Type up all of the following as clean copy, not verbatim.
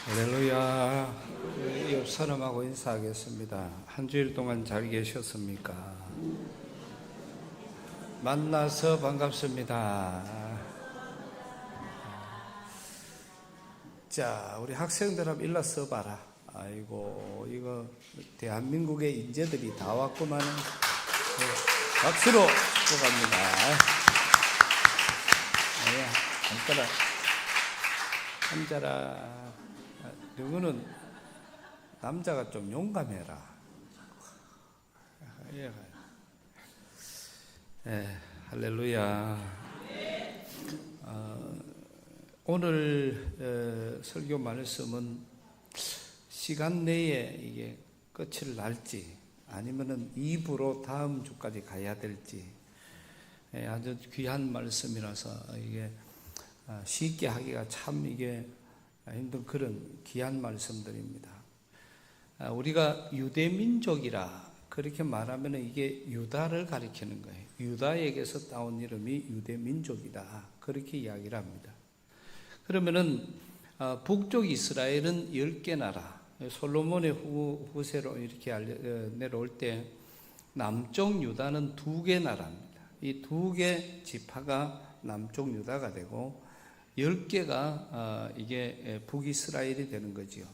할렐루야. 옆 사람하고 인사하겠습니다. 한 주일 동안 잘 계셨습니까? 만나서 반갑습니다. 자, 우리 학생들 한번 일러 써봐라. 아이고, 이거 대한민국의 인재들이 다 왔구만. 박수로 축복합니다. 앉아라. 앉아라. 누구는 남자가 좀 용감해라. 할렐루야. 오늘 설교 말씀은 시간 내에 이게 끝을 날지 아니면은 2부로 다음 주까지 가야 될지 아주 귀한 말씀이라서 이게 쉽게 하기가 참 이게 힘든 그런 귀한 말씀들입니다. 우리가 유대민족이라 그렇게 말하면 이게 유다를 가리키는 거예요. 유다에게서 따온 이름이 유대민족이다. 그렇게 이야기를 합니다. 그러면은 북쪽 이스라엘은 10개 나라, 솔로몬의 후세로 이렇게 내려올 때 남쪽 유다는 2개 나라입니다. 이 2개 지파가 남쪽 유다가 되고 10개가 이게 북이스라엘이 되는 거지요.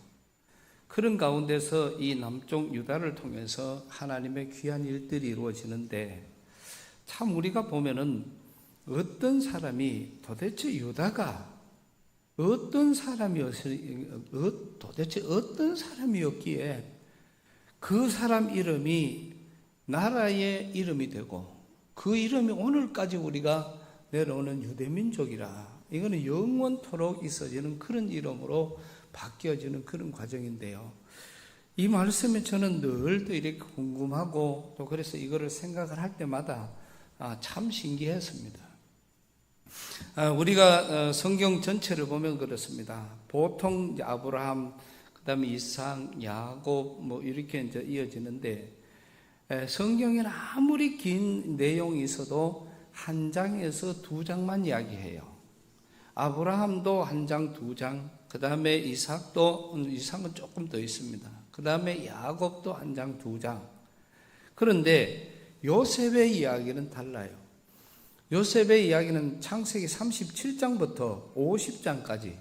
그런 가운데서 이 남쪽 유다를 통해서 하나님의 귀한 일들이 이루어지는데 참 우리가 보면은 어떤 사람이 도대체 유다가 도대체 어떤 사람이었기에 그 사람 이름이 나라의 이름이 되고 그 이름이 오늘까지 우리가 내려오는 유대민족이라 이거는 영원토록 있어지는 그런 이름으로 바뀌어지는 그런 과정인데요. 이 말씀에 저는 늘 또 이렇게 궁금하고 또 그래서 이거를 생각을 할 때마다 참 신기했습니다. 우리가 성경 전체를 보면 그렇습니다. 보통 아브라함, 그 다음에 이삭, 야곱 뭐 이렇게 이제 이어지는데 성경에는 아무리 긴 내용이 있어도 한 장에서 2장만 이야기해요. 아브라함도 1장, 2장, 그 다음에 이삭은 조금 더 있습니다. 그 다음에 야곱도 1장, 2장. 그런데 요셉의 이야기는 달라요. 요셉의 이야기는 창세기 37장부터 50장까지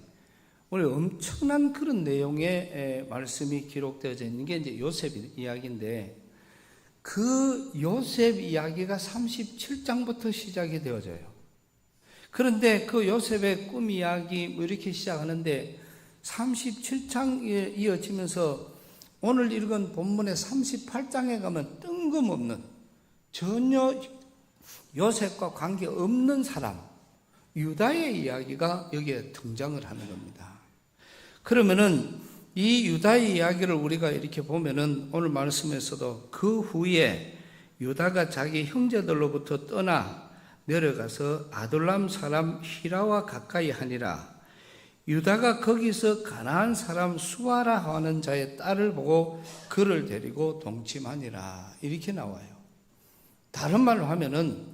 오늘 엄청난 그런 내용의 말씀이 기록되어져 있는 게 이제 요셉 이야기인데 그 요셉 이야기가 37장부터 시작이 되어져요. 그런데 그 요셉의 꿈 이야기 뭐 이렇게 시작하는데 37장에 이어지면서 오늘 읽은 본문의 38장에 가면 뜬금없는 전혀 요셉과 관계없는 사람 유다의 이야기가 여기에 등장을 하는 겁니다. 그러면은 이 유다의 이야기를 우리가 이렇게 보면은 오늘 말씀에서도 그 후에 유다가 자기 형제들로부터 떠나 내려가서 아둘람 사람 히라와 가까이 하니라. 유다가 거기서 가나안 사람 수아라 하는 자의 딸을 보고 그를 데리고 동침하니라. 이렇게 나와요. 다른 말로 하면은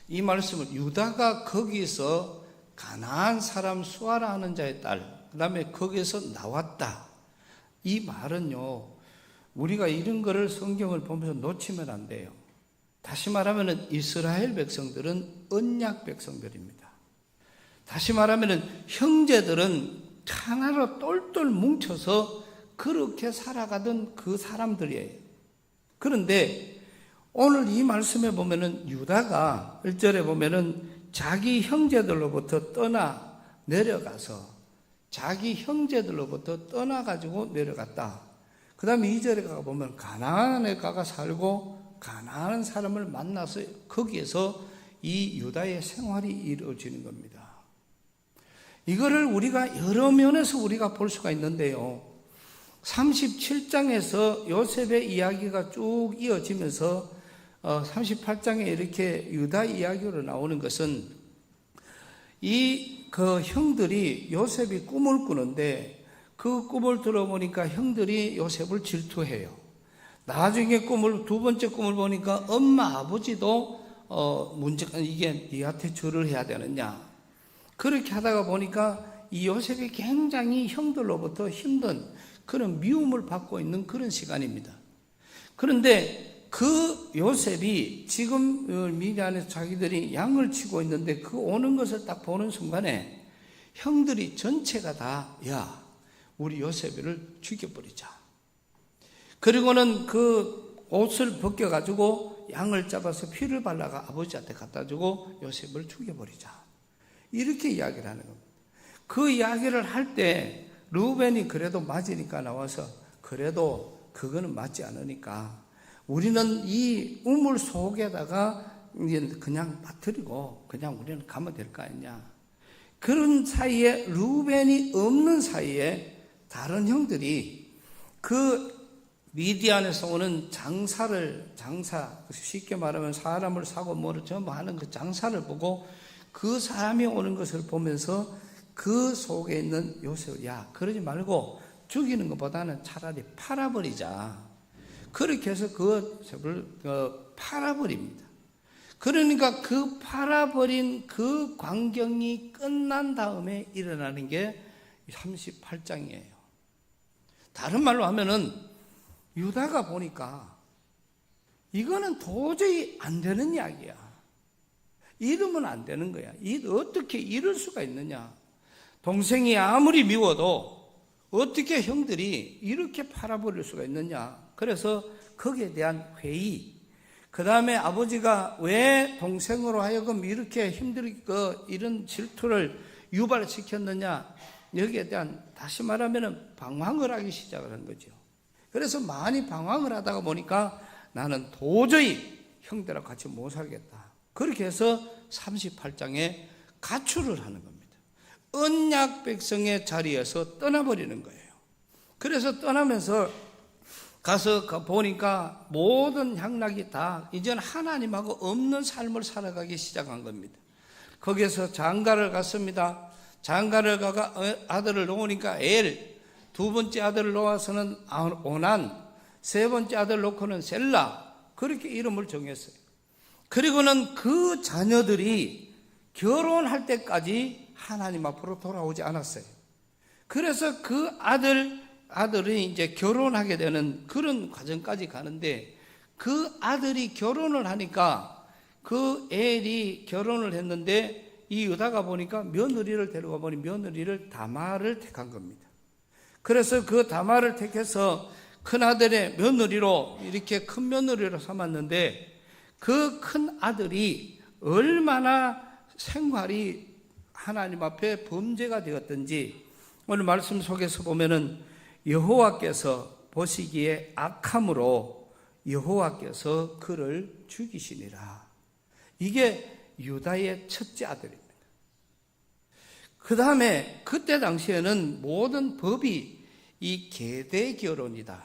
이 말씀을 유다가 거기서 가나안 사람 수아라 하는 자의 딸, 그 다음에 거기서 나왔다. 이 말은요, 우리가 이런 거를 성경을 보면서 놓치면 안 돼요. 다시 말하면 이스라엘 백성들은 언약 백성들입니다. 다시 말하면 형제들은 하나로 똘똘 뭉쳐서 그렇게 살아가던 그 사람들이에요. 그런데 오늘 이 말씀에 보면은 유다가 1절에 보면은 자기 형제들로부터 떠나 내려가서 자기 형제들로부터 떠나가지고 내려갔다. 그 다음에 2절에 가보면 가나안에 가가 살고 가나안 사람을 만나서 거기에서 이 유다의 생활이 이루어지는 겁니다. 이거를 우리가 여러 면에서 우리가 볼 수가 있는데요. 37장에서 요셉의 이야기가 쭉 이어지면서 38장에 이렇게 유다 이야기로 나오는 것은 그 형들이 요셉이 꿈을 꾸는데 그 꿈을 들어보니까 형들이 요셉을 질투해요. 나중에 두 번째 꿈을 보니까 엄마 아버지도 문제가 이게 네한테 절을 해야 되느냐 그렇게 하다가 보니까 이 요셉이 굉장히 형들로부터 힘든 그런 미움을 받고 있는 그런 시간입니다. 그런데 그 요셉이 지금 미디안에서 자기들이 양을 치고 있는데 그 오는 것을 딱 보는 순간에 형들이 전체가 다, 야, 우리 요셉을 죽여버리자. 그리고는 그 옷을 벗겨가지고 양을 잡아서 피를 발라가 아버지한테 갖다 주고 요셉을 죽여버리자. 이렇게 이야기를 하는 겁니다. 그 이야기를 할 때 르우벤이 그래도 맞으니까 나와서 그래도 그거는 맞지 않으니까 우리는 이 우물 속에다가 그냥 빠뜨리고 그냥 우리는 가면 될 거 아니냐. 그런 사이에 르우벤이 없는 사이에 다른 형들이 그 미디안에서 오는 장사 쉽게 말하면 사람을 사고 뭐를 전부 하는 그 장사를 보고 그 사람이 오는 것을 보면서 그 속에 있는 요셉, 야, 그러지 말고 죽이는 것보다는 차라리 팔아버리자. 그렇게 해서 그 요셉을 팔아버립니다. 그러니까 그 팔아버린 그 광경이 끝난 다음에 일어나는 게 38장이에요. 다른 말로 하면은 유다가 보니까 이거는 도저히 안 되는 이야기야. 이러면 안 되는 거야. 어떻게 이럴 수가 있느냐. 동생이 아무리 미워도 어떻게 형들이 이렇게 팔아버릴 수가 있느냐. 그래서 거기에 대한 회의, 그 다음에 아버지가 왜 동생으로 하여금 이렇게 힘들게 이런 질투를 유발시켰느냐, 여기에 대한 다시 말하면 방황을 하기 시작을 한 거죠. 그래서 많이 방황을 하다가 보니까 나는 도저히 형들하고 같이 못 살겠다. 그렇게 해서 38장에 가출을 하는 겁니다. 언약 백성의 자리에서 떠나버리는 거예요. 그래서 떠나면서 가서 보니까 모든 향락이 다 이제는 하나님하고 없는 삶을 살아가기 시작한 겁니다. 거기에서 장가를 갔습니다. 장가를 가가 아들을 놓으니까 엘, 두 번째 아들을 놓아서는 오난, 세 번째 아들을 놓고는 셀라, 그렇게 이름을 정했어요. 그리고는 그 자녀들이 결혼할 때까지 하나님 앞으로 돌아오지 않았어요. 그래서 그 아들이 이제 결혼하게 되는 그런 과정까지 가는데, 그 아들이 결혼을 하니까 그 엘이 결혼을 했는데 이 유다가 보니까 며느리를 데려가 보니 며느리를 다말을 택한 겁니다. 그래서 그 다말을 택해서 큰아들의 며느리로 이렇게 큰 며느리로 삼았는데, 그 큰 아들이 얼마나 생활이 하나님 앞에 범죄가 되었던지 오늘 말씀 속에서 보면은 여호와께서 보시기에 악함으로 여호와께서 그를 죽이시니라. 이게 유다의 첫째 아들입니다. 그 다음에 그때 당시에는 모든 법이 이 계대 결혼이다.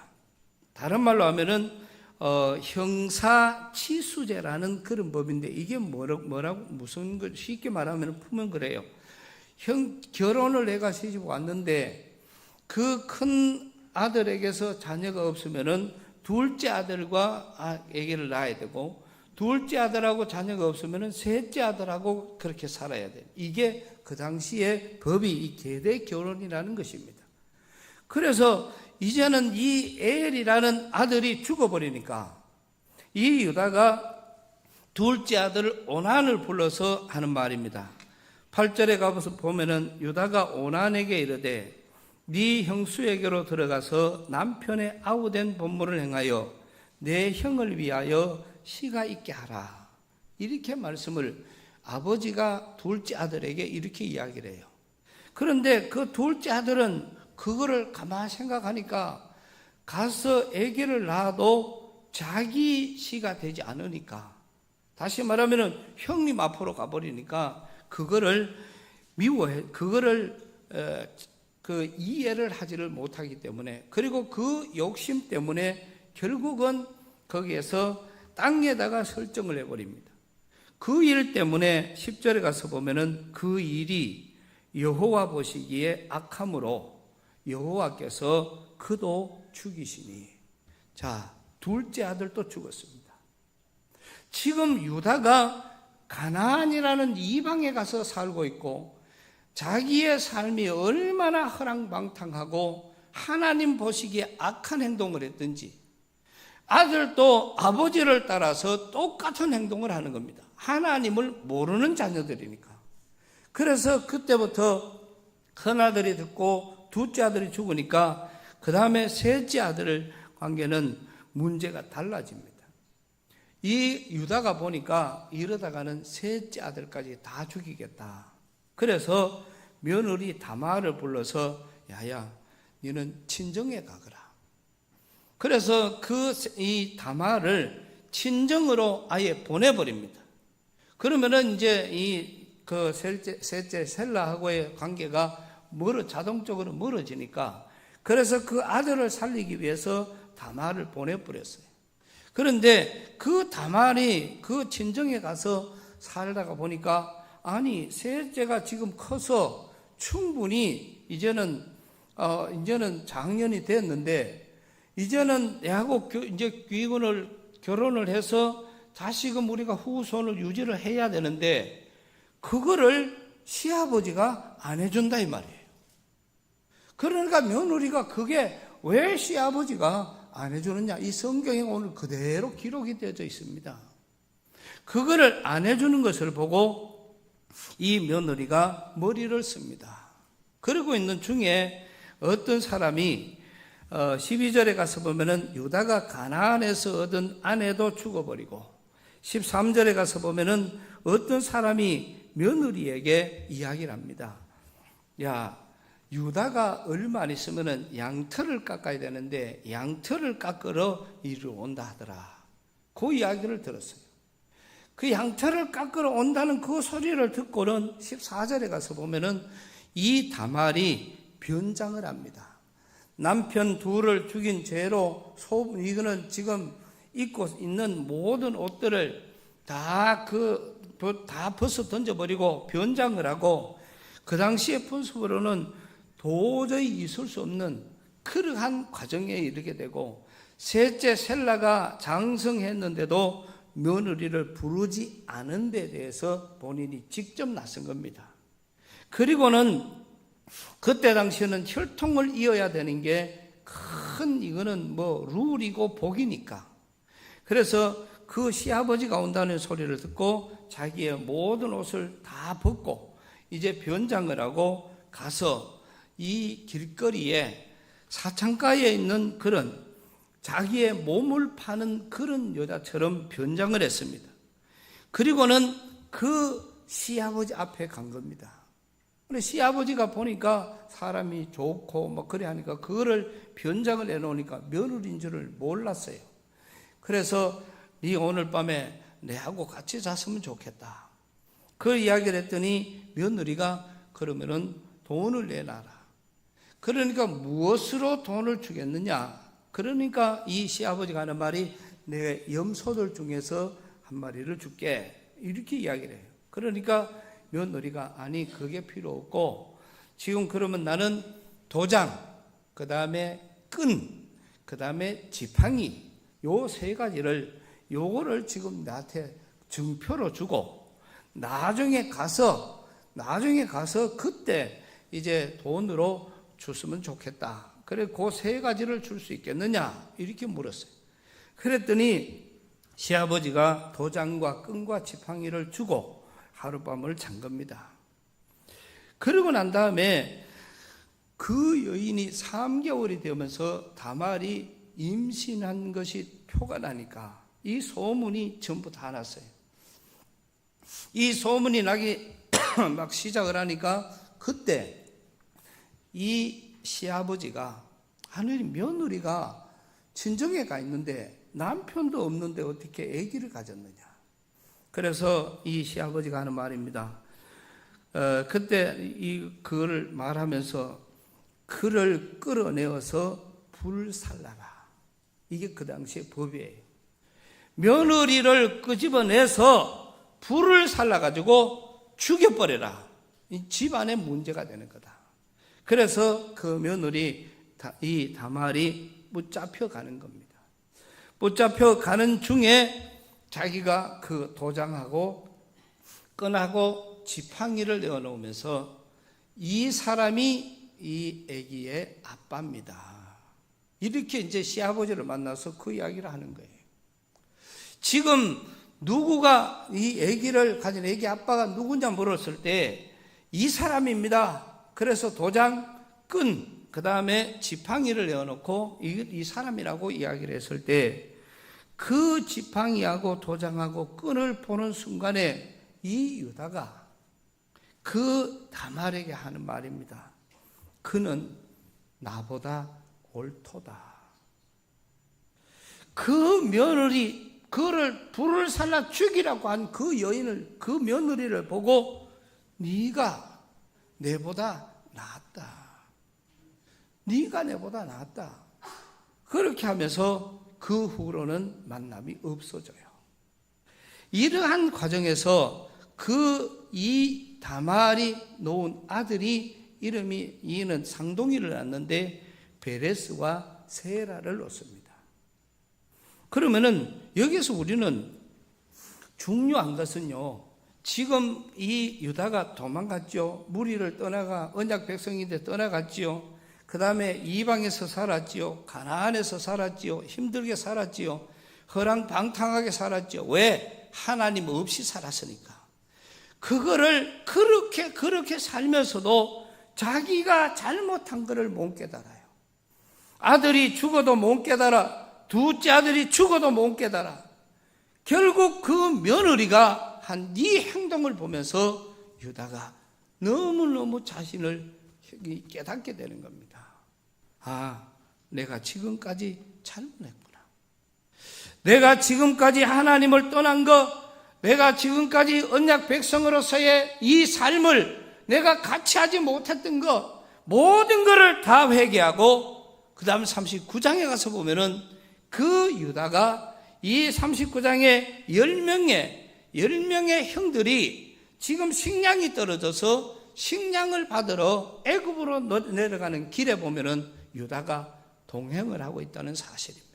다른 말로 하면은 형사치수제라는 그런 법인데, 이게 뭐라고 무슨 걸 쉽게 말하면 품은 그래요. 결혼을 내가 시집 왔는데 그 큰 아들에게서 자녀가 없으면은 둘째 아들과 아기를 낳아야 되고, 둘째 아들하고 자녀가 없으면은 셋째 아들하고 그렇게 살아야 돼. 이게 그 당시의 법이 이 계대 결혼이라는 것입니다. 그래서 이제는 이 엘이라는 아들이 죽어버리니까 이 유다가 둘째 아들 오난을 불러서 하는 말입니다. 8절에 가서 보면은 유다가 오난에게 이르되 네 형수에게로 들어가서 남편의 아우된 본물을 행하여 내 형을 위하여 시가 있게 하라. 이렇게 말씀을 아버지가 둘째 아들에게 이렇게 이야기를 해요. 그런데 그 둘째 아들은 그거를 가만히 생각하니까 가서 아기를 낳아도 자기 시가 되지 않으니까, 다시 말하면은 형님 앞으로 가버리니까 그거를 미워해, 그거를 이해를 하지를 못하기 때문에, 그리고 그 욕심 때문에 결국은 거기에서 땅에다가 설정을 해버립니다. 그 일 때문에 10절에 가서 보면은 그 일이 여호와 보시기에 악함으로 여호와께서 그도 죽이시니. 자, 둘째 아들도 죽었습니다. 지금 유다가 가나안이라는 이방에 가서 살고 있고 자기의 삶이 얼마나 허랑방탕하고 하나님 보시기에 악한 행동을 했든지 아들도 아버지를 따라서 똑같은 행동을 하는 겁니다. 하나님을 모르는 자녀들이니까. 그래서 그때부터 큰아들이 듣고 둘째 아들이 죽으니까 그 다음에 셋째 아들 관계는 문제가 달라집니다. 이 유다가 보니까 이러다가는 셋째 아들까지 다 죽이겠다. 그래서 며느리 다말을 불러서 야야 너는 친정에 가거라. 그래서 이 다말을 친정으로 아예 보내버립니다. 그러면은 이제 셋째 셀라하고의 관계가 자동적으로 멀어지니까 그래서 그 아들을 살리기 위해서 다말을 보내버렸어요. 그런데 그 다말이 그 친정에 가서 살다가 보니까 아니 셋째가 지금 커서 충분히 이제는 장년이 됐는데 이제는 내하고 이제 결혼을 해서 다시금 우리가 후손을 유지를 해야 되는데 그거를 시아버지가 안 해준다 이 말이에요. 그러니까 며느리가 그게 왜 시아버지가 안 해주느냐, 이 성경에 오늘 그대로 기록이 되어져 있습니다. 그거를 안 해주는 것을 보고 이 며느리가 머리를 씁니다. 그러고 있는 중에 어떤 사람이 12절에 가서 보면은 유다가 가나안에서 얻은 아내도 죽어버리고 13절에 가서 보면은 어떤 사람이 며느리에게 이야기를 합니다. 야, 유다가 얼마 안 있으면은 양털을 깎아야 되는데 양털을 깎으러 이리로 온다 하더라. 그 이야기를 들었어요. 그 양털을 깎으러 온다는 그 소리를 듣고는 14절에 가서 보면은 이 다말이 변장을 합니다. 남편 둘을 죽인 죄로 이거는 지금 입고 있는 모든 옷들을 다 벗어 던져버리고 변장을 하고 그 당시의 풍습으로는 도저히 있을 수 없는 그러한 과정에 이르게 되고 셋째 셀라가 장성했는데도 며느리를 부르지 않은 데 대해서 본인이 직접 나선 겁니다. 그리고는 그때 당시에는 혈통을 이어야 되는 게 이거는 룰이고 복이니까. 그래서 그 시아버지가 온다는 소리를 듣고 자기의 모든 옷을 다 벗고 이제 변장을 하고 가서 이 길거리에 사창가에 있는 그런 자기의 몸을 파는 그런 여자처럼 변장을 했습니다. 그리고는 그 시아버지 앞에 간 겁니다. 근데 시아버지가 보니까 사람이 좋고 그래 하니까 그거를 변장을 해놓으니까 며느리인 줄을 몰랐어요. 그래서 네 오늘 밤에 내하고 같이 잤으면 좋겠다. 그 이야기를 했더니 며느리가 그러면은 돈을 내놔라. 그러니까 무엇으로 돈을 주겠느냐? 그러니까 이 시아버지가 하는 말이 내 염소들 중에서 한 마리를 줄게. 이렇게 이야기를 해요. 그러니까 며느리가 아니 그게 필요 없고 지금 그러면 나는 도장, 그 다음에 끈, 그 다음에 지팡이 요 세 가지를 요거를 지금 나한테 증표로 주고 나중에 가서 그때 이제 돈으로 줬으면 좋겠다. 그래 그 세 가지를 줄 수 있겠느냐 이렇게 물었어요. 그랬더니 시아버지가 도장과 끈과 지팡이를 주고 하룻밤을 잔 겁니다. 그러고 난 다음에 그 여인이 3개월이 되면서 다말이 임신한 것이 표가 나니까 이 소문이 전부 다 났어요. 이 소문이 나기 막 시작을 하니까 그때 이 시아버지가 하늘이 며느리가 친정에 가 있는데 남편도 없는데 어떻게 아기를 가졌느냐. 그래서 이 시아버지가 하는 말입니다. 그때 그걸 말하면서 그를 끌어내어서 불살라라. 이게 그 당시의 법이에요. 며느리를 끄집어내서 불을 살라가지고 죽여버려라. 이 집안에 문제가 되는 거다. 그래서 그 며느리 이 다말이 붙잡혀 가는 겁니다. 붙잡혀 가는 중에 자기가 그 도장하고 끈하고 지팡이를 내어놓으면서 이 사람이 이 아기의 아빠입니다. 이렇게 이제 시아버지를 만나서 그 이야기를 하는 거예요. 지금 누구가 이 아기를 가진 아기 아빠가 누군지 물었을 때 이 사람입니다. 그래서 도장, 끈, 그 다음에 지팡이를 내어놓고 이 사람이라고 이야기를 했을 때 그 지팡이하고 도장하고 끈을 보는 순간에 이 유다가 그 다말에게 하는 말입니다. 그는 나보다 옳도다. 그 며느리, 그를 불을 살라 죽이라고 한 그 여인을, 그 며느리를 보고 네가 내보다 낫다. 네가 내보다 낫다. 그렇게 하면서 그 후로는 만남이 없어져요. 이러한 과정에서 이 다말이 놓은 아들이 이름이 이는 상동이를 낳는데 베레스와 세라를 놓습니다. 그러면은 여기서 우리는 중요한 것은요, 지금 이 유다가 도망갔죠. 무리를 떠나가 언약 백성인데 떠나갔지요. 그 다음에 이방에서 살았지요. 가나안에서 살았지요. 힘들게 살았지요. 허랑방탕하게 살았지요. 왜? 하나님 없이 살았으니까. 그거를 그렇게 살면서도 자기가 잘못한 것을 못 깨달아요. 아들이 죽어도 못 깨달아. 둘째 아들이 죽어도 못 깨달아. 결국 그 며느리가 한 이 행동을 보면서 유다가 너무너무 자신을 깨닫게 되는 겁니다. 아, 내가 지금까지 잘못했구나. 내가 지금까지 하나님을 떠난 것, 내가 지금까지 언약 백성으로서의 이 삶을 내가 같이 하지 못했던 것, 모든 것을 다 회개하고 그 다음 39장에 가서 보면은 그 유다가 이 39장에 10명의 형들이 지금 식량이 떨어져서 식량을 받으러 애굽으로 내려가는 길에 보면은 유다가 동행을 하고 있다는 사실입니다.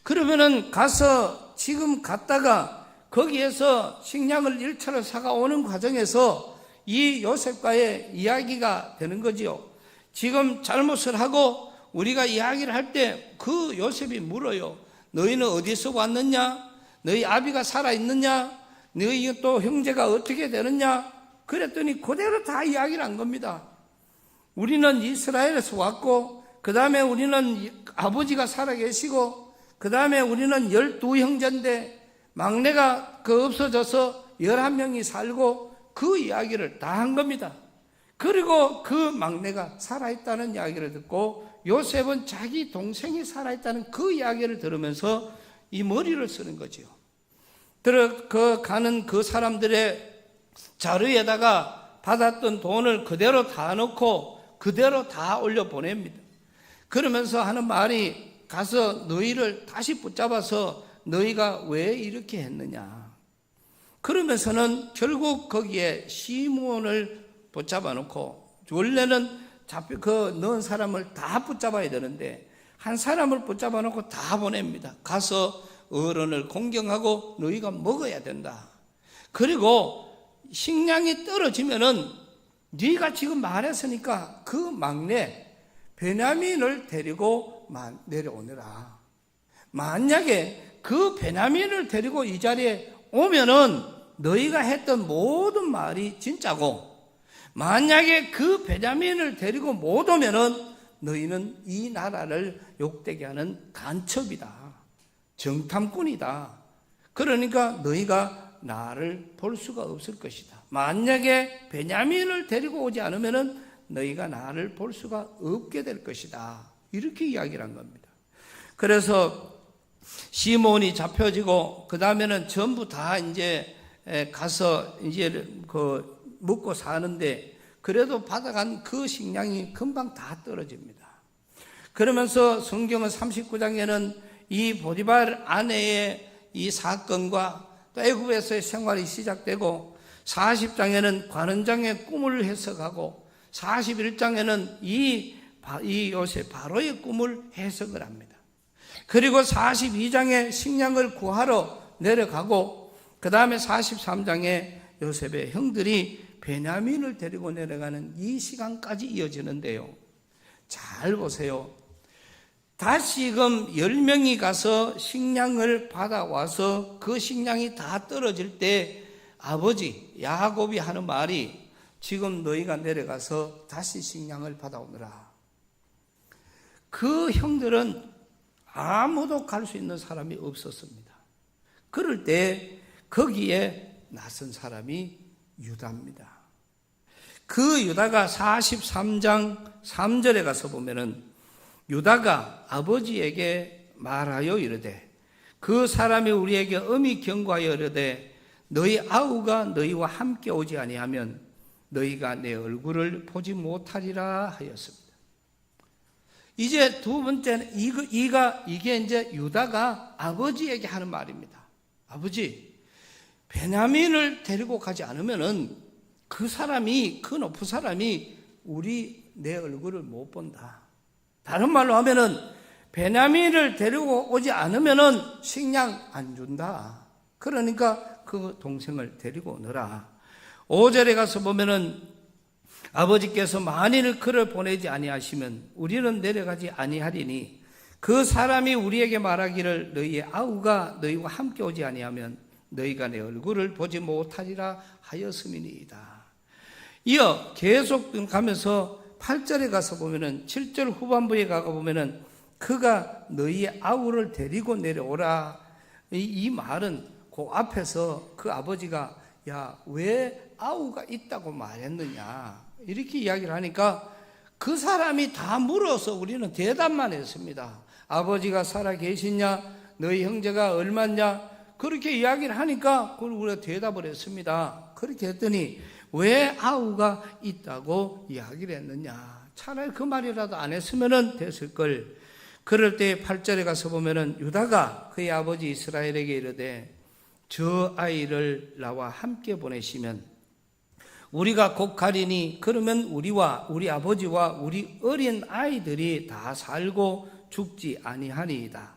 그러면은 가서 지금 갔다가 거기에서 식량을 1차로 사가 오는 과정에서 이 요셉과의 이야기가 되는 거지요. 지금 잘못을 하고 우리가 이야기를 할 때 그 요셉이 물어요. 너희는 어디서 왔느냐? 너희 아비가 살아있느냐? 너희 또 형제가 어떻게 되느냐? 그랬더니 그대로 다 이야기를 한 겁니다. 우리는 이스라엘에서 왔고, 그 다음에 우리는 아버지가 살아계시고, 그 다음에 우리는 12형제인데 막내가 없어져서 11명이 살고, 그 이야기를 다 한 겁니다. 그리고 그 막내가 살아있다는 이야기를 듣고 요셉은 자기 동생이 살아있다는 그 이야기를 들으면서 이 머리를 쓰는 거죠. 가는 그 사람들의 자루에다가 받았던 돈을 그대로 다 넣고 그대로 다 올려 보냅니다. 그러면서 하는 말이 가서 너희를 다시 붙잡아서 너희가 왜 이렇게 했느냐. 그러면서는 결국 거기에 시므온을 붙잡아 놓고 원래는 넣은 사람을 다 붙잡아야 되는데 한 사람을 붙잡아 놓고 다 보냅니다. 가서 어른을 공경하고 너희가 먹어야 된다. 그리고 식량이 떨어지면은 네가 지금 말했으니까 그 막내 베냐민을 데리고 내려오느라. 만약에 그 베냐민을 데리고 이 자리에 오면은 너희가 했던 모든 말이 진짜고, 만약에 그 베냐민을 데리고 못 오면은 너희는 이 나라를 욕되게 하는 간첩이다. 정탐꾼이다. 그러니까 너희가 나를 볼 수가 없을 것이다. 만약에 베냐민을 데리고 오지 않으면은 너희가 나를 볼 수가 없게 될 것이다. 이렇게 이야기를 한 겁니다. 그래서 시몬이 잡혀지고 그 다음에는 전부 다 이제 가서 이제 먹고 사는데 그래도 받아간 그 식량이 금방 다 떨어집니다. 그러면서 성경은 39장에는 이 보디발 아내의 이 사건과 또 애굽에서의 생활이 시작되고 40장에는 관원장의 꿈을 해석하고 41장에는 이 요셉 바로의 꿈을 해석을 합니다. 그리고 42장에 식량을 구하러 내려가고 그 다음에 43장에 요셉의 형들이 베냐민을 데리고 내려가는 이 시간까지 이어지는데요. 잘 보세요. 다시금 10명이 가서 식량을 받아와서 그 식량이 다 떨어질 때 아버지 야곱이 하는 말이 지금 너희가 내려가서 다시 식량을 받아오느라. 그 형들은 아무도 갈 수 있는 사람이 없었습니다. 그럴 때 거기에 나선 사람이 유다입니다. 그 유다가 43장 3절에 가서 보면은 유다가 아버지에게 말하여 이르되 그 사람이 우리에게 엄히 경고하여 이르되 너희 아우가 너희와 함께 오지 아니하면 너희가 내 얼굴을 보지 못하리라 하였습니다. 이제 두 번째는 이게 이제 유다가 아버지에게 하는 말입니다. 아버지, 베냐민을 데리고 가지 않으면은 그 높은 사람이 내 얼굴을 못 본다. 다른 말로 하면은 베냐민을 데리고 오지 않으면은 식량 안 준다. 그러니까 그 동생을 데리고 오너라. 5절에 가서 보면은 아버지께서 만일 그를 보내지 아니하시면 우리는 내려가지 아니하리니 그 사람이 우리에게 말하기를 너희의 아우가 너희와 함께 오지 아니하면 너희가 내 얼굴을 보지 못하리라 하였음이니이다. 이어 계속 가면서 8절에 가서 보면은 7절 후반부에 가서 보면은 그가 너희의 아우를 데리고 내려오라. 이 말은 그 앞에서 그 아버지가 야, 왜 아우가 있다고 말했느냐 이렇게 이야기를 하니까 그 사람이 다 물어서 우리는 대답만 했습니다. 아버지가 살아 계시냐, 너희 형제가 얼마냐, 그렇게 이야기를 하니까 그걸 우리가 대답을 했습니다. 그렇게 했더니 왜 아우가 있다고 이야기를 했느냐, 차라리 그 말이라도 안 했으면 됐을 걸. 그럴 때 8절에 가서 보면은 유다가 그의 아버지 이스라엘에게 이르되 저 아이를 나와 함께 보내시면 우리가 곧 가리니 그러면 우리와 우리 아버지와 우리 어린 아이들이 다 살고 죽지 아니하니이다.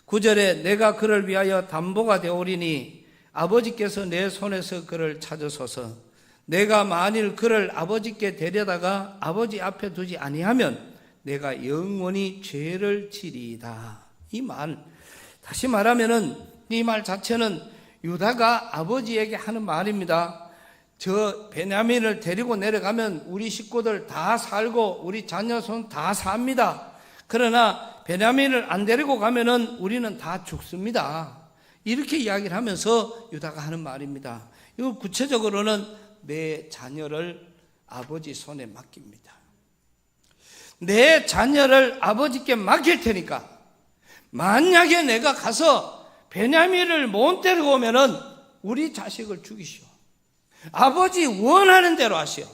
9절에 내가 그를 위하여 담보가 되오리니 아버지께서 내 손에서 그를 찾으소서. 내가 만일 그를 아버지께 데려다가 아버지 앞에 두지 아니하면 내가 영원히 죄를 지리이다. 이 말, 다시 말하면은 이 말 자체는 유다가 아버지에게 하는 말입니다. 저 베냐민을 데리고 내려가면 우리 식구들 다 살고 우리 자녀손 다 삽니다. 그러나 베냐민을 안 데리고 가면은 우리는 다 죽습니다. 이렇게 이야기를 하면서 유다가 하는 말입니다. 이거 구체적으로는 내 자녀를 아버지 손에 맡깁니다. 내 자녀를 아버지께 맡길 테니까 만약에 내가 가서 베냐민을 못 데리고 오면은 우리 자식을 죽이시오. 아버지 원하는 대로 하시오.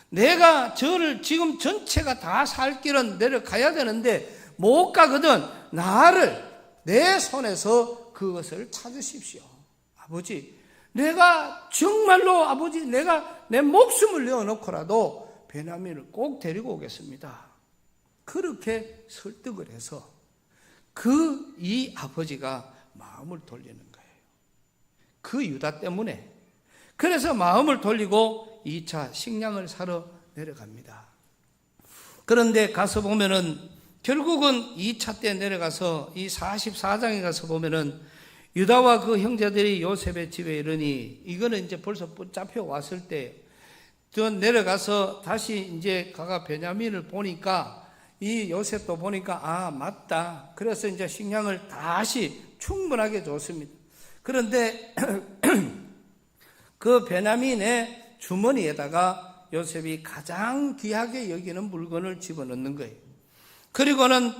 내가 저를 지금 전체가 다 살 길은 내려가야 되는데 못 가거든 나를 내 손에서 그것을 찾으십시오. 아버지, 내가 정말로 아버지 내가 내 목숨을 내어놓고라도 베냐민을 꼭 데리고 오겠습니다. 그렇게 설득을 해서 이 아버지가 마음을 돌리는 거예요. 그 유다 때문에. 그래서 마음을 돌리고 2차 식량을 사러 내려갑니다. 그런데 가서 보면은 결국은 2차 때 내려가서 이 44장에 가서 보면은 유다와 그 형제들이 요셉의 집에 이르니 이거는 이제 벌써 붙잡혀 왔을 때 저 내려가서 다시 이제 가가 베냐민을 보니까 이 요셉도 보니까 아 맞다. 그래서 이제 식량을 다시 충분하게 줬습니다. 그런데 그 베냐민의 주머니에다가 요셉이 가장 귀하게 여기는 물건을 집어넣는 거예요. 그리고는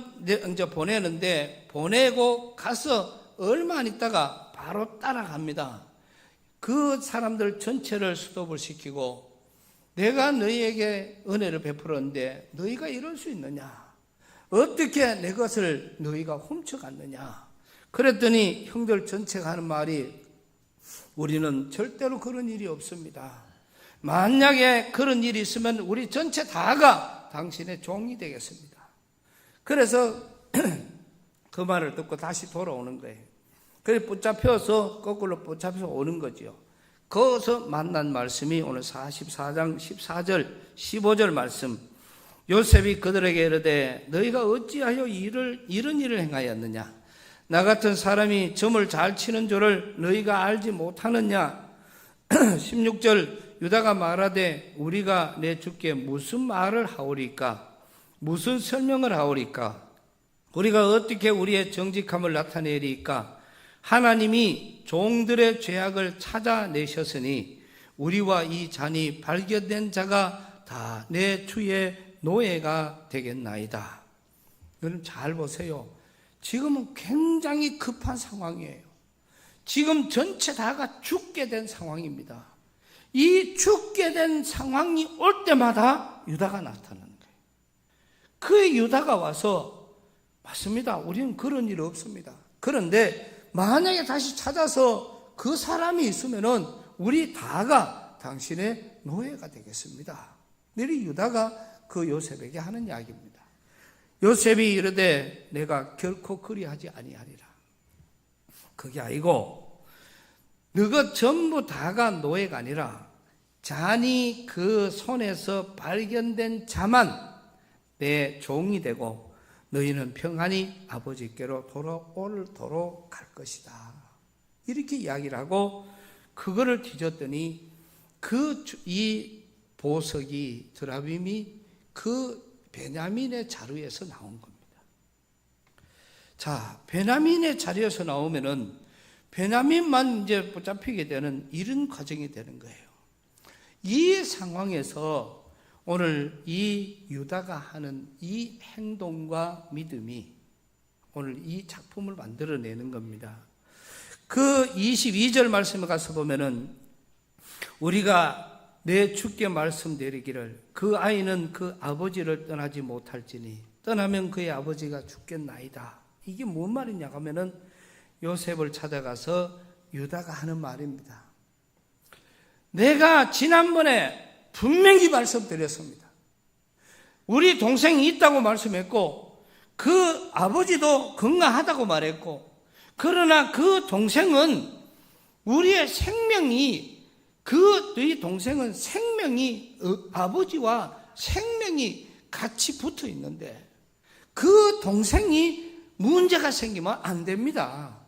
이제 보내는데 보내고 가서 얼마 안 있다가 바로 따라갑니다. 그 사람들 전체를 스톱을 시키고 내가 너희에게 은혜를 베풀었는데 너희가 이럴 수 있느냐? 어떻게 내 것을 너희가 훔쳐갔느냐? 그랬더니 형들 전체가 하는 말이 우리는 절대로 그런 일이 없습니다. 만약에 그런 일이 있으면 우리 전체 다가 당신의 종이 되겠습니다. 그래서 그 말을 듣고 다시 돌아오는 거예요. 그래서 붙잡혀서 거꾸로 붙잡혀서 오는 거죠. 거기서 만난 말씀이 오늘 44장 14절 15절 말씀. 요셉이 그들에게 이르되 너희가 어찌하여 이런 일을 행하였느냐? 나 같은 사람이 점을 잘 치는 줄을 너희가 알지 못하느냐? 16절 유다가 말하되 우리가 내 주께 무슨 말을 하오리까? 무슨 설명을 하오리까? 우리가 어떻게 우리의 정직함을 나타내리까? 하나님이 종들의 죄악을 찾아내셨으니 우리와 이 잔이 발견된 자가 다 내 주의 노예가 되겠나이다. 여러분 잘 보세요. 지금은 굉장히 급한 상황이에요. 지금 전체 다가 죽게 된 상황입니다. 이 죽게 된 상황이 올 때마다 유다가 나타나는 거예요. 그 유다가 와서 맞습니다. 우리는 그런 일 없습니다. 그런데 만약에 다시 찾아서 그 사람이 있으면은 우리 다가 당신의 노예가 되겠습니다. 늘 유다가 그 요셉에게 하는 이야기입니다. 요셉이 이르되 내가 결코 그리하지 아니하리라. 그게 아니고 너가 전부 다가 노예가 아니라 잔이 그 손에서 발견된 자만 내 종이 되고 너희는 평안히 아버지께로 돌아오도록 갈 것이다. 이렇게 이야기를 하고 그거를 뒤졌더니 이 보석이 드라빔이 그 베냐민의 자루에서 나온 겁니다. 자, 베냐민의 자루에서 나오면은 베냐민만 이제 붙잡히게 되는 이런 과정이 되는 거예요. 이 상황에서 오늘 이 유다가 하는 이 행동과 믿음이 오늘 이 작품을 만들어내는 겁니다. 그 22절 말씀에 가서 보면은 우리가 내 주께 말씀드리기를 그 아이는 그 아버지를 떠나지 못할지니 떠나면 그의 아버지가 죽겠나이다. 이게 뭔 말이냐 하면은 요셉을 찾아가서 유다가 하는 말입니다. 내가 지난번에 분명히 말씀드렸습니다. 우리 동생이 있다고 말씀했고 그 아버지도 건강하다고 말했고 그러나 그 동생은 우리의 생명이 이 동생은 생명이 아버지와 생명이 같이 붙어 있는데 그 동생이 문제가 생기면 안 됩니다.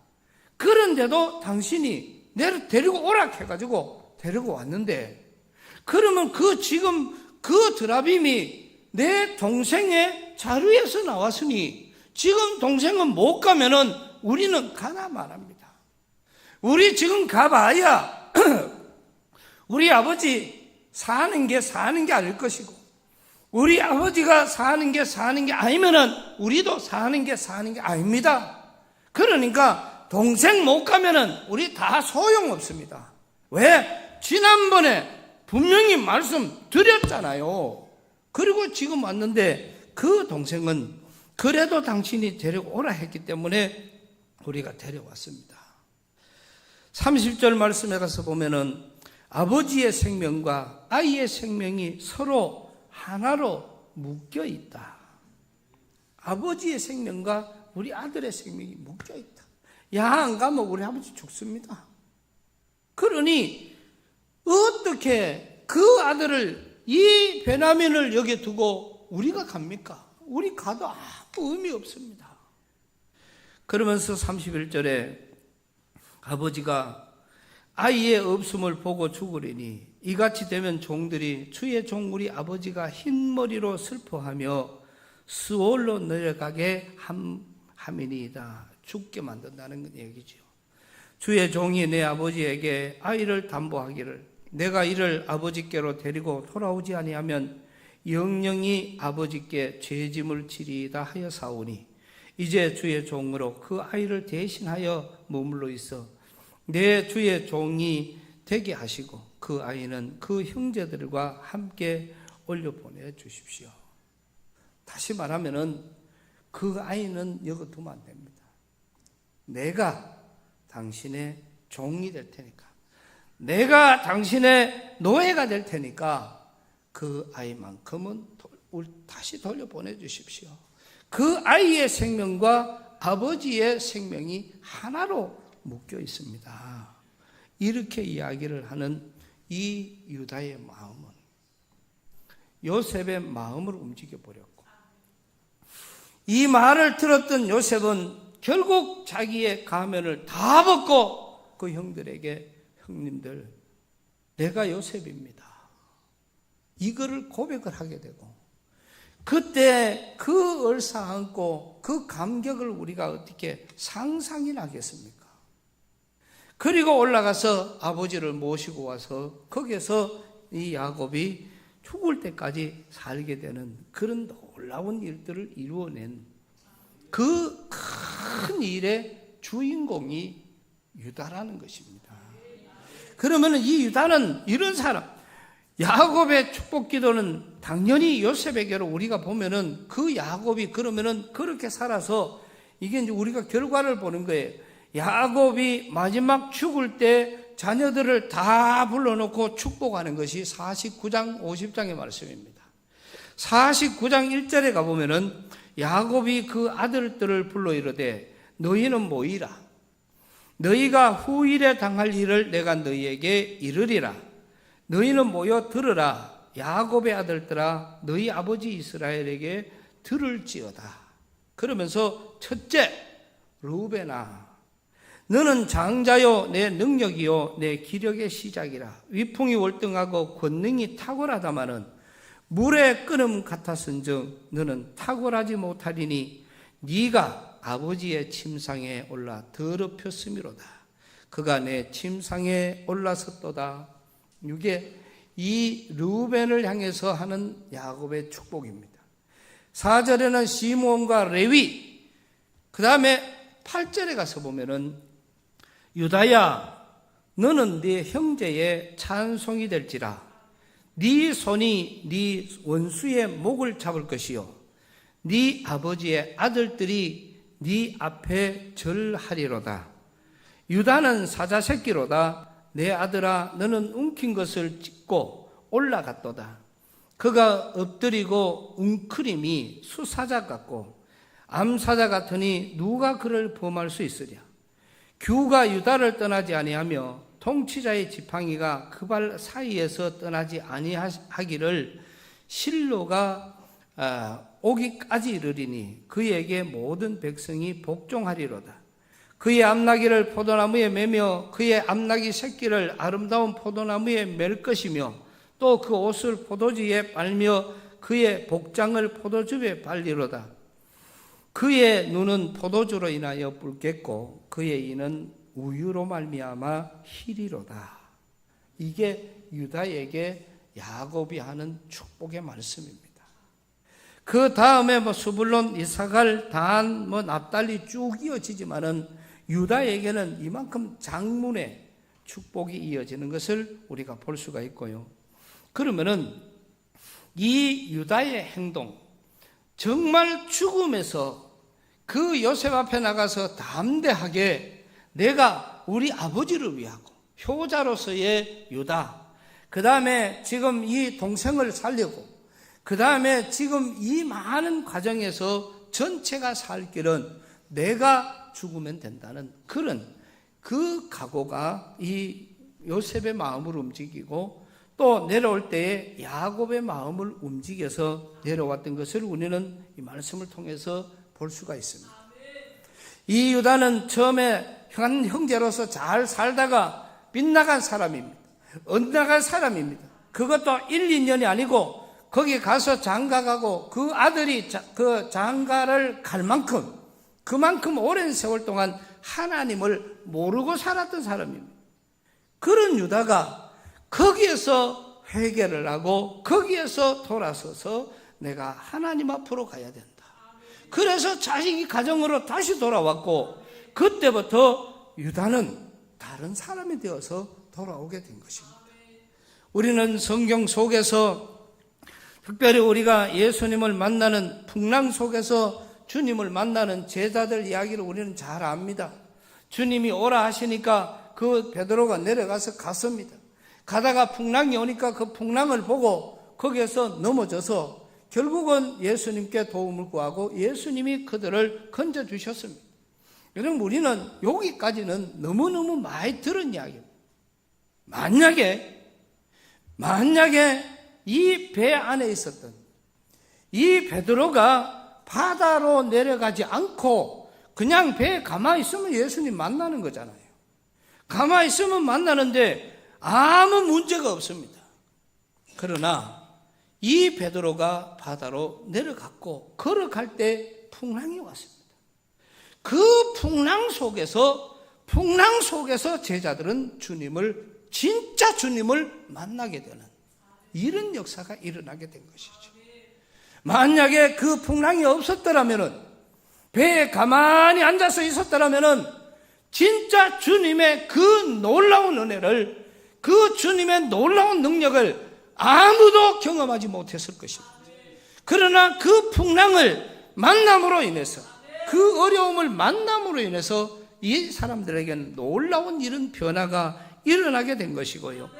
그런데도 당신이 내를 데리고 오라 해가지고 데리고 왔는데 그러면 지금 그 드라빔이 내 동생의 자루에서 나왔으니 지금 동생은 못 가면은 우리는 가나 말합니다. 우리 지금 가봐야 우리 아버지 사는 게 아닐 것이고 우리 아버지가 사는 게 아니면은 우리도 사는 게 아닙니다. 그러니까 동생 못 가면은 우리 다 소용없습니다. 왜? 지난번에 분명히 말씀드렸잖아요. 그리고 지금 왔는데 그 동생은 그래도 당신이 데려오라 했기 때문에 우리가 데려왔습니다. 30절 말씀에 가서 보면은 아버지의 생명과 아이의 생명이 서로 하나로 묶여 있다. 아버지의 생명과 우리 아들의 생명이 묶여 있다. 야, 안 가면 우리 아버지 죽습니다. 그러니 어떻게 그 아들을 이 베냐민을 여기 두고 우리가 갑니까? 우리 가도 아무 의미 없습니다. 그러면서 31절에 아버지가 아이의 없음을 보고 죽으리니 이같이 되면 종들이 주의 종 우리 아버지가 흰머리로 슬퍼하며 스올로 내려가게 함이니이다. 죽게 만든다는 얘기죠. 주의 종이 내 아버지에게 아이를 담보하기를 내가 이를 아버지께로 데리고 돌아오지 아니하면 영영이 아버지께 죄짐을 지리이다 하여 사오니 이제 주의 종으로 그 아이를 대신하여 머물러 있어 내 주의 종이 되게 하시고 그 아이는 그 형제들과 함께 올려보내 주십시오. 다시 말하면은 그 아이는 여기 두면 안 됩니다. 내가 당신의 종이 될 테니까 내가 당신의 노예가 될 테니까 그 아이만큼은 다시 돌려보내 주십시오. 그 아이의 생명과 아버지의 생명이 하나로 묶여 있습니다. 이렇게 이야기를 하는 이 유다의 마음은 요셉의 마음을 움직여 버렸고, 이 말을 들었던 요셉은 결국 자기의 가면을 다 벗고 그 형들에게, 형님들, 내가 요셉입니다, 이거를 고백을 하게 되고, 그때 그 얼싸안고 그 감격을 우리가 어떻게 상상이나 하겠습니까? 그리고 올라가서 아버지를 모시고 와서 거기에서 이 야곱이 죽을 때까지 살게 되는 그런 놀라운 일들을 이루어낸 그 큰 일의 주인공이 유다라는 것입니다. 그러면 이 유다는 이런 사람, 야곱의 축복 기도는 당연히 요셉에게로 우리가 보면은 그 야곱이 그러면은 그렇게 살아서 이게 이제 우리가 결과를 보는 거예요. 야곱이 마지막 죽을 때 자녀들을 다 불러놓고 축복하는 것이 49장 50장의 말씀입니다. 49장 1절에 가보면은 야곱이 그 아들들을 불러 이르되 너희는 모이라, 너희가 후일에 당할 일을 내가 너희에게 이르리라. 너희는 모여 들으라. 야곱의 아들들아, 너희 아버지 이스라엘에게 들을지어다. 그러면서 첫째, 르우벤아, 너는 장자요 내 능력이요 내 기력의 시작이라. 위풍이 월등하고 권능이 탁월하다마는 물의 끓음 같았은즉 너는 탁월하지 못하리니 네가 아버지의 침상에 올라 더럽혔음이로다. 그가 내 침상에 올라섰도다. 이게 이 르우벤을 향해서 하는 야곱의 축복입니다. 4절에는 시므온과 레위, 그 다음에 8절에 가서 보면은 유다야, 너는 네 형제의 찬송이 될지라. 네 손이 네 원수의 목을 잡을 것이요 네 아버지의 아들들이 네 앞에 절하리로다. 유다는 사자 새끼로다. 내 아들아, 너는 움킨 것을 찢고 올라갔도다. 그가 엎드리고 웅크림이 수사자 같고 암사자 같으니 누가 그를 범할 수 있으랴. 규가 유다를 떠나지 아니하며 통치자의 지팡이가 그 발 사이에서 떠나지 아니하기를 실로가 오기까지 이르리니 그에게 모든 백성이 복종하리로다. 그의 암나귀를 포도나무에 매며 그의 암나귀 새끼를 아름다운 포도나무에 맬 것이며 또 그 옷을 포도주에 빨며 그의 복장을 포도즙에 발리로다. 그의 눈은 포도주로 인하여 붉겠고 그의 이는 우유로 말미암아 희리로다. 이게 유다에게 야곱이 하는 축복의 말씀입니다. 그 다음에 스불론, 이사갈, 단, 납달리 쭉 이어지지만은 유다에게는 이만큼 장문의 축복이 이어지는 것을 우리가 볼 수가 있고요. 그러면은 이 유다의 행동, 정말 죽음에서 그 요셉 앞에 나가서 담대하게 내가 우리 아버지를 위하고 효자로서의 유다, 그 다음에 지금 이 동생을 살려고, 그 다음에 지금 이 많은 과정에서 전체가 살 길은 내가 죽으면 된다는 그런 그 각오가 이 요셉의 마음을 움직이고 또 내려올 때에 야곱의 마음을 움직여서 내려왔던 것을 우리는 이 말씀을 통해서 볼 수가 있습니다. 이 유다는 처음에 한 형제로서 잘 살다가 빗나간 사람입니다. 엇나간 사람입니다. 그것도 1, 2년이 아니고 거기 가서 장가가고 그 아들이 그 장가를 갈 만큼 그만큼 오랜 세월 동안 하나님을 모르고 살았던 사람입니다. 그런 유다가 거기에서 회개를 하고 거기에서 돌아서서 내가 하나님 앞으로 가야 된다. 그래서 자식이 가정으로 다시 돌아왔고 그때부터 유다는 다른 사람이 되어서 돌아오게 된 것입니다. 우리는 성경 속에서 특별히 우리가 예수님을 만나는 풍랑 속에서 주님을 만나는 제자들 이야기를 우리는 잘 압니다. 주님이 오라 하시니까 그 베드로가 내려가서 갔습니다. 가다가 풍랑이 오니까 그 풍랑을 보고 거기에서 넘어져서 결국은 예수님께 도움을 구하고 예수님이 그들을 건져주셨습니다. 여러분, 우리는 여기까지는 너무너무 많이 들은 이야기입니다. 만약에 이 배 안에 있었던 이 베드로가 바다로 내려가지 않고 그냥 배에 가만히 있으면 예수님 만나는 거잖아요. 가만히 있으면 만나는데 아무 문제가 없습니다. 그러나 이 베드로가 바다로 내려갔고 걸어갈 때 풍랑이 왔습니다. 그 풍랑 속에서 제자들은 진짜 주님을 만나게 되는 이런 역사가 일어나게 된 것이죠. 만약에 그 풍랑이 없었더라면, 배에 가만히 앉아서 있었더라면 진짜 주님의 그 놀라운 은혜를, 그 주님의 놀라운 능력을 아무도 경험하지 못했을 것입니다. 그러나 그 풍랑을 만남으로 인해서, 그 어려움을 만남으로 인해서 이 사람들에게는 놀라운 이런 변화가 일어나게 된 것이고요.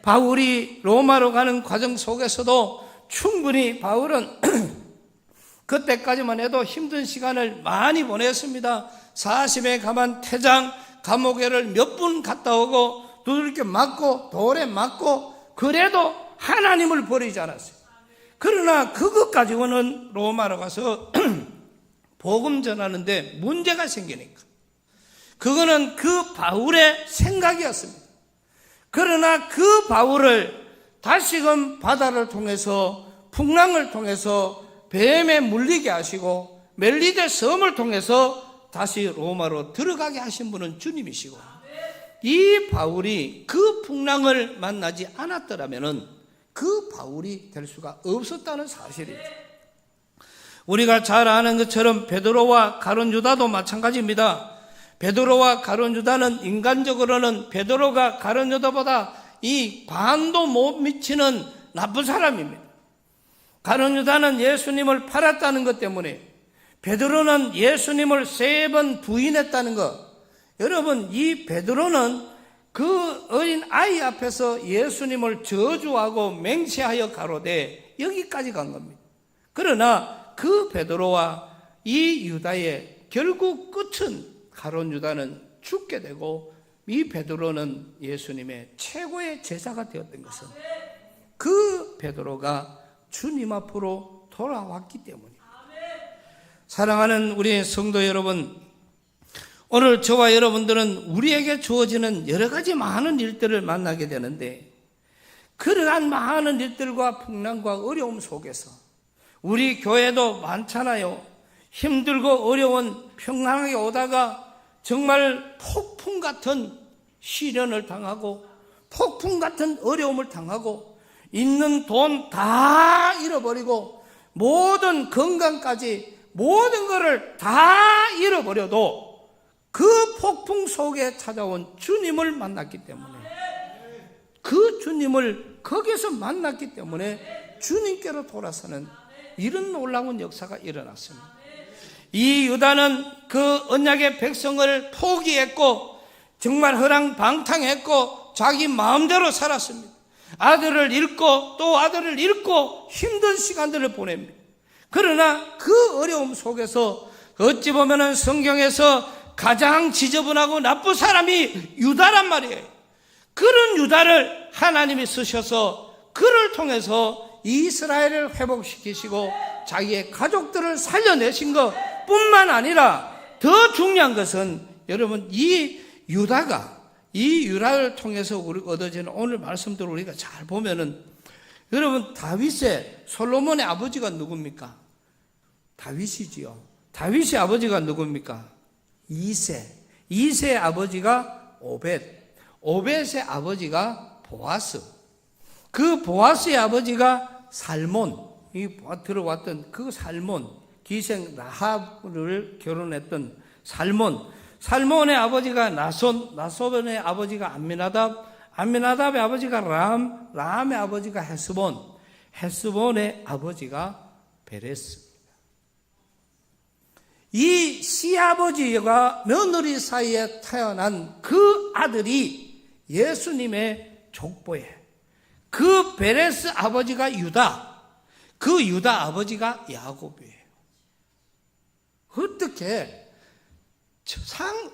바울이 로마로 가는 과정 속에서도 충분히 바울은 그때까지만 해도 힘든 시간을 많이 보냈습니다. 40에 가만 태장, 감옥에를 몇 분 갔다 오고 두들겨 맞고 돌에 맞고 그래도 하나님을 버리지 않았어요. 그러나 그것 가지고는 로마로 가서 복음 전하는데 문제가 생기니까 그거는 그 바울의 생각이었습니다. 그러나 그 바울을 다시금 바다를 통해서 풍랑을 통해서 뱀에 물리게 하시고 멜리데 섬을 통해서 다시 로마로 들어가게 하신 분은 주님이시고, 이 바울이 그 풍랑을 만나지 않았더라면 그 바울이 될 수가 없었다는 사실이죠. 우리가 잘 아는 것처럼 베드로와 가룟 유다도 마찬가지입니다. 베드로와 가룟 유다는 인간적으로는 베드로가 가룟 유다보다 이 반도 못 미치는 나쁜 사람입니다. 가룟 유다는 예수님을 팔았다는 것 때문에, 베드로는 예수님을 3번 부인했다는 것. 여러분, 이 베드로는 그 어린 아이 앞에서 예수님을 저주하고 맹세하여 가로되 여기까지 간 겁니다. 그러나 그 베드로와 이 유다의 결국 끝은 가룟 유다는 죽게 되고 이 베드로는 예수님의 최고의 제자가 되었던 것은 그 베드로가 주님 앞으로 돌아왔기 때문입니다. 사랑하는 우리 성도 여러분, 오늘 저와 여러분들은 우리에게 주어지는 여러 가지 많은 일들을 만나게 되는데, 그러한 많은 일들과 풍랑과 어려움 속에서 우리 교회도 많잖아요. 힘들고 어려운 평안하게 오다가 정말 폭풍 같은 시련을 당하고 폭풍 같은 어려움을 당하고 있는 돈 다 잃어버리고 모든 건강까지 모든 것을 다 잃어버려도 그 폭풍 속에 찾아온 주님을 만났기 때문에, 그 주님을 거기서 만났기 때문에 주님께로 돌아서는 이런 놀라운 역사가 일어났습니다. 이 유다는 그 언약의 백성을 포기했고 정말 허랑방탕했고 자기 마음대로 살았습니다. 아들을 잃고 또 아들을 잃고 힘든 시간들을 보냅니다. 그러나 그 어려움 속에서 어찌 보면은 성경에서 가장 지저분하고 나쁜 사람이 유다란 말이에요. 그런 유다를 하나님이 쓰셔서 그를 통해서 이스라엘을 회복시키시고 자기의 가족들을 살려내신 것 뿐만 아니라 더 중요한 것은 여러분, 이 유다를 통해서 우리가 얻어지는 오늘 말씀들을 우리가 잘 보면은, 여러분, 솔로몬의 아버지가 누굽니까? 다윗이지요. 다윗의 아버지가 누굽니까? 이세의 아버지가 오벳의 아버지가 보아스, 그 보아스의 아버지가 살몬, 들어왔던 그 살몬, 기생 라합을 결혼했던 살몬의 아버지가 나손의 아버지가 암미나답의 아버지가 람의 아버지가 헤스본의 아버지가 베레스. 이 시아버지와 며느리 사이에 태어난 그 아들이 예수님의 족보예요. 그 베레스 아버지가 유다, 그 유다 아버지가 야곱이에요. 어떻게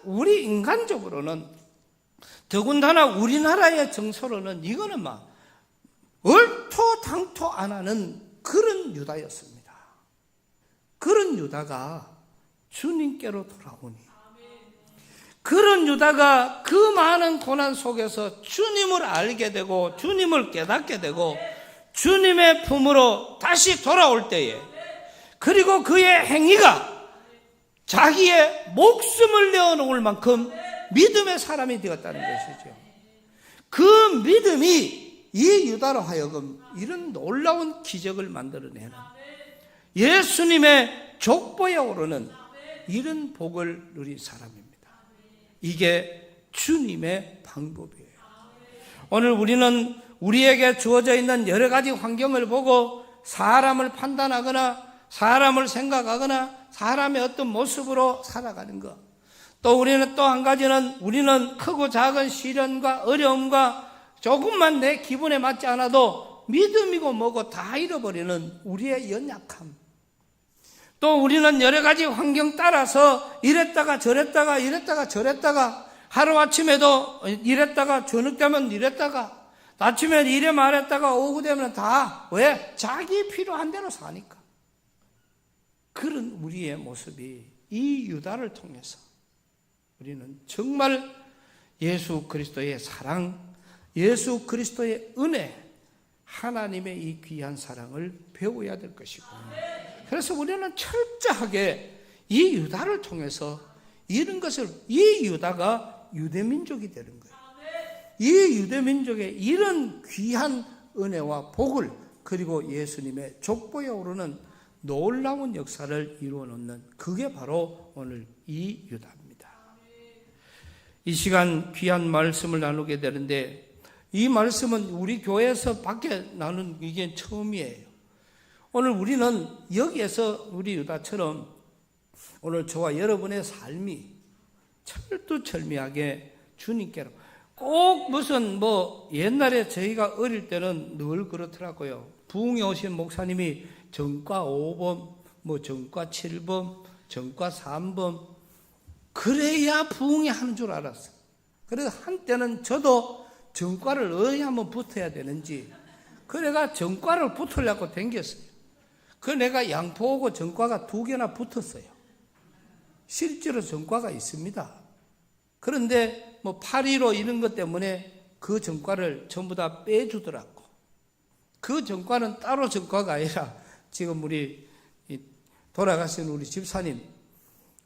우리 인간적으로는 더군다나 우리나라의 정서로는 이거는 막 얼토당토 안 하는 그런 유다였습니다. 그런 유다가 주님께로 돌아오니, 그런 유다가 그 많은 고난 속에서 주님을 알게 되고 주님을 깨닫게 되고 주님의 품으로 다시 돌아올 때에, 그리고 그의 행위가 자기의 목숨을 내어놓을 만큼 믿음의 사람이 되었다는 것이죠. 그 믿음이 이 유다로 하여금 이런 놀라운 기적을 만들어내는, 예수님의 족보에 오르는 이런 복을 누린 사람입니다. 이게 주님의 방법이에요. 오늘 우리는 우리에게 주어져 있는 여러 가지 환경을 보고 사람을 판단하거나 사람을 생각하거나 사람의 어떤 모습으로 살아가는 것, 또 우리는 또 한 가지는 우리는 크고 작은 시련과 어려움과 조금만 내 기분에 맞지 않아도 믿음이고 뭐고 다 잃어버리는 우리의 연약함, 또 우리는 여러 가지 환경 따라서 이랬다가 저랬다가 하루아침에도 이랬다가 저녁 되면 이랬다가 아침에 이래 말했다가 오후 되면 다 왜? 자기 필요한 대로 사니까. 그런 우리의 모습이 이 유다를 통해서 우리는 정말 예수 그리스도의 사랑, 예수 그리스도의 은혜, 하나님의 이 귀한 사랑을 배워야 될 것이고, 그래서 우리는 철저하게 이 유다를 통해서 이런 것을, 이 유다가 유대민족이 되는 거예요. 이 유대민족의 이런 귀한 은혜와 복을, 그리고 예수님의 족보에 오르는 놀라운 역사를 이루어 놓는, 그게 바로 오늘 이 유다입니다. 이 시간 귀한 말씀을 나누게 되는데, 이 말씀은 우리 교회에서 밖에 나눈 이게 처음이에요. 오늘 우리는 여기에서 우리 유다처럼 오늘 저와 여러분의 삶이 철두철미하게 주님께로, 꼭 무슨 옛날에 저희가 어릴 때는 늘 그렇더라고요. 부흥에 오신 목사님이 전과 5번, 전과 7번, 전과 3번, 그래야 부흥이 하는 줄 알았어요. 그래서 한때는 저도 전과를 어디 한번 붙어야 되는지, 그래가 전과를 붙으려고 댕겼어요. 그 내가 양포하고 전과가 2개나 붙었어요. 실제로 전과가 있습니다. 그런데 8.15 이런 것 때문에 그 전과를 전부 다 빼주더라고. 그 전과는 따로 전과가 아니라 지금 우리 돌아가신 우리 집사님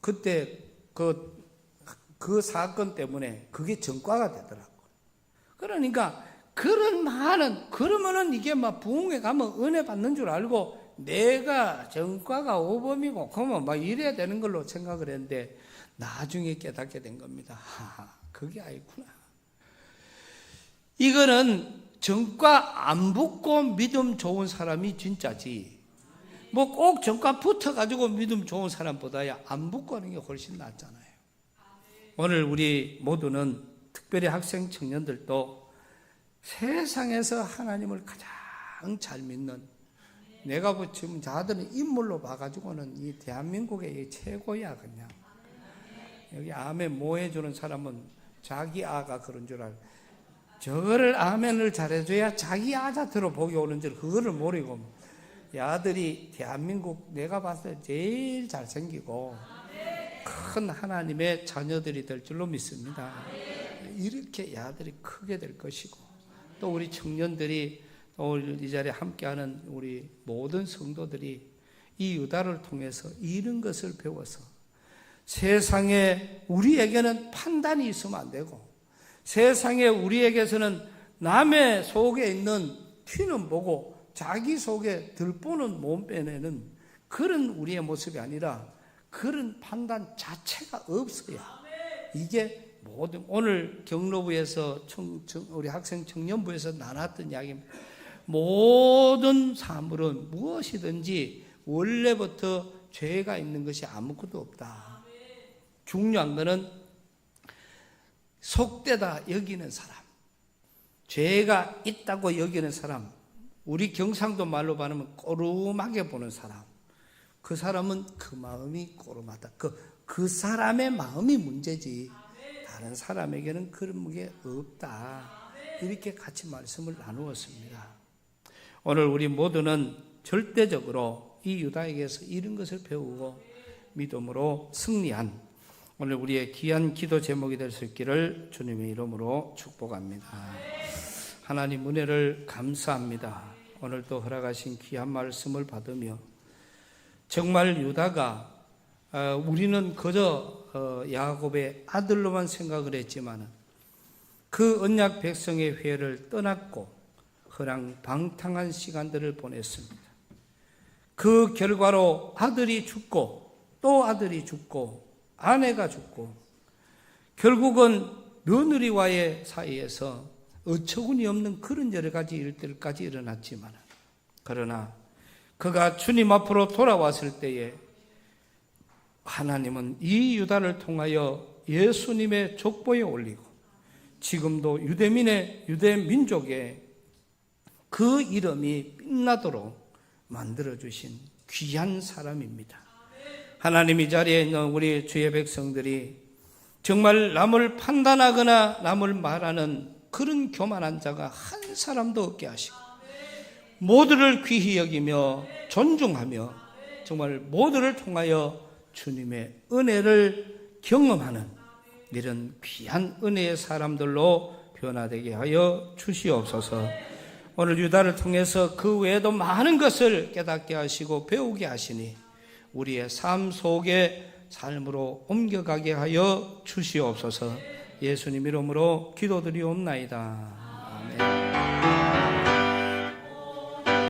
그때 그 사건 때문에 그게 전과가 되더라고. 그러니까 그런 많은, 그러면은 이게 부흥회 가면 은혜 받는 줄 알고 내가 전과가 5범이고 그러면 이래야 되는 걸로 생각을 했는데 나중에 깨닫게 된 겁니다. 그게 아니구나. 이거는 전과 안 붙고 믿음 좋은 사람이 진짜지, 꼭 전과 붙어가지고 믿음 좋은 사람보다야 안 붙고 하는 게 훨씬 낫잖아요. 오늘 우리 모두는, 특별히 학생 청년들도 세상에서 하나님을 가장 잘 믿는, 내가 지금 자들은 인물로 봐가지고는 이 대한민국의 최고야. 그냥 여기 아멘 뭐 해주는 사람은 자기 아가 그런 줄 알고, 저거를 아멘을 잘해줘야 자기 아자들어 복이 오는 줄 그거를 모르고, 이 아들이 대한민국 내가 봤을 때 제일 잘생기고 큰 하나님의 자녀들이 될 줄로 믿습니다. 이렇게 이 아들이 크게 될 것이고, 또 우리 청년들이, 오늘 이 자리에 함께하는 우리 모든 성도들이 이 유다를 통해서 이런 것을 배워서 세상에 우리에게는 판단이 있으면 안 되고, 세상에 우리에게서는 남의 속에 있는 튀는 보고 자기 속에 들보는 몸 빼내는 그런 우리의 모습이 아니라 그런 판단 자체가 없어야, 이게 모든, 오늘 경로부에서 우리 학생 청년부에서 나눴던 이야기입니다. 모든 사물은 무엇이든지 원래부터 죄가 있는 것이 아무것도 없다. 중요한 것은 속되다 여기는 사람, 죄가 있다고 여기는 사람, 우리 경상도 말로 말하면 꼬름하게 보는 사람, 그 사람은 그 마음이 꼬름하다. 그 사람의 마음이 문제지 다른 사람에게는 그런 게 없다. 이렇게 같이 말씀을 나누었습니다. 오늘 우리 모두는 절대적으로 이 유다에게서 이런 것을 배우고 믿음으로 승리한 오늘 우리의 귀한 기도 제목이 될 수 있기를 주님의 이름으로 축복합니다. 하나님 은혜를 감사합니다. 오늘도 허락하신 귀한 말씀을 받으며 정말 유다가 우리는 그저 야곱의 아들로만 생각을 했지만 그 언약 백성의 회를 떠났고 허랑방탕한 시간들을 보냈습니다. 그 결과로 아들이 죽고 또 아들이 죽고 아내가 죽고 결국은 며느리와의 사이에서 어처구니 없는 그런 여러 가지 일들까지 일어났지만 그러나 그가 주님 앞으로 돌아왔을 때에 하나님은 이 유다를 통하여 예수님의 족보에 올리고 지금도 유대 민족의 그 이름이 빛나도록 만들어주신 귀한 사람입니다. 하나님 이 자리에 있는 우리 주의 백성들이 정말 남을 판단하거나 남을 말하는 그런 교만한 자가 한 사람도 없게 하시고 모두를 귀히 여기며 존중하며 정말 모두를 통하여 주님의 은혜를 경험하는 이런 귀한 은혜의 사람들로 변화되게 하여 주시옵소서. 오늘 유다를 통해서 그 외에도 많은 것을 깨닫게 하시고 배우게 하시니 우리의 삶 속에 삶으로 옮겨가게 하여 주시옵소서. 예수님 이름으로 기도드리옵나이다.